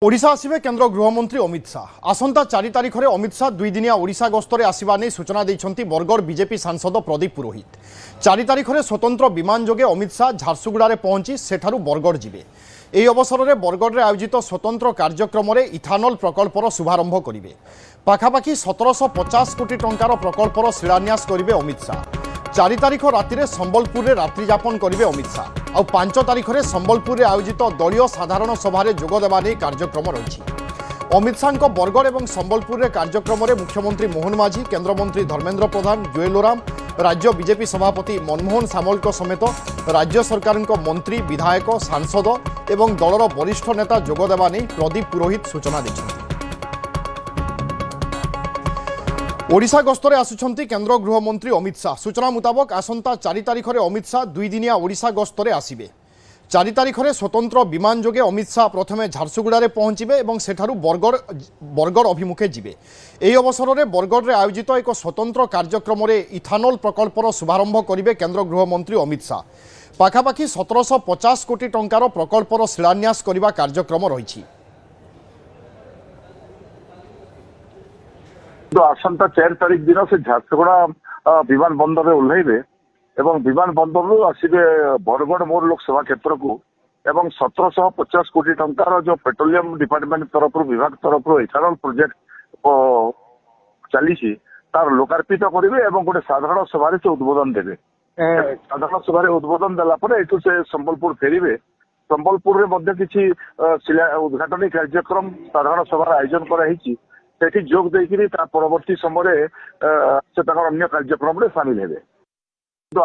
ओडिशा आसिबे केंद्र गृहमंत्री अमित शाह। आसंता 4 तारिख में अमित शाह 2 दिनिया ओडिशा गस्तरे आसिबा नै सूचना दैछन्ति बरगड़ बीजेपी सांसद प्रदीप पुरोहित। 4 तारिख में स्वतंत्र विमान जोगे अमित शाह झारसुगुड़ा पहुंची सेठारु बरगड़ जिबे। एही अवसर में बरगड़ में आयोजित स्वतंत्र कार्यक्रम में इथानल प्रकल्पर शुभारंभ करिवे। पाखापाखि 1750 कोटी टंकार प्रकल्पर शिलान्यास करिवे अमित शाह। 4 तारिख राति संबलपुर में रात्रियापन करिवे अमित शाह। और 5 तारिख में संबलपुर में आयोजित दलीय साधारण सभा जोगदेवा नहीं कार्यक्रम रही। अमित शाह बरगड़ और संबलपुर में कार्यक्रम में मुख्यमंत्री मोहन माझी, केन्द्रमंत्री धर्मेन्द्र प्रधान, जुएल ओराम, राज्य बीजेपी सभापति मनमोहन सामल समेत राज्य सरकार मंत्री, विधायक, सांसद और दलर वरिष्ठ नेता जोगदेवा नहीं प्रदीप पुरोहित सूचना दैछन्ति। ओडिशा गस्तरे आसुछन्ति केंद्र गृहमंत्री अमित शाह। सूचना मुताबक आसंता 4 तारिख में अमित शाह 2 दिनिया ओडिशा गस्तरे आसिबे। 4 तारिख में स्वतंत्र विमान जोगे अमित शाह प्रथमे झारसुगुड़ा पहुंचे और सेठारु बरगड़ अभिमुखे जिबे। एही अवसर में बरगड़ में आयोजित एक स्वतंत्र कार्यक्रम में इथानल प्रकल्पर शुभारंभ करिवे केंद्र गृहमंत्री अमित शाह। पाखापाखि 1750 कोटी टंकार प्रकल्पर शिलान्यास करने कार्यक्रम रही। तो आसंता 4 तारिख दिन से झारसुगुड़ा विमान बंदर में ओह्लैबे एवं विमान बंदर आसवे बरगड़ मोर लोकसभा क्षेत्र को एवं 1750 कोटी टंकार जो पेट्रोलियम डिपार्टमेंट तरफ विभाग तरफ इथानल प्रोजेक्ट चली तार लोकार्पित करेंगे और गोटे साधारण सभा से उद्बोधन देवे। साधारण सभा उद्बोधन देला एठू से संबलपुर फेरिबे। संबलपुर में किसी उद्घाटन कार्यक्रम साधारण सभा आयोजन कराई सेठी जोग देकिरी परवर्ती समय अन्य कार्यक्रम में सामिल हेबे। तो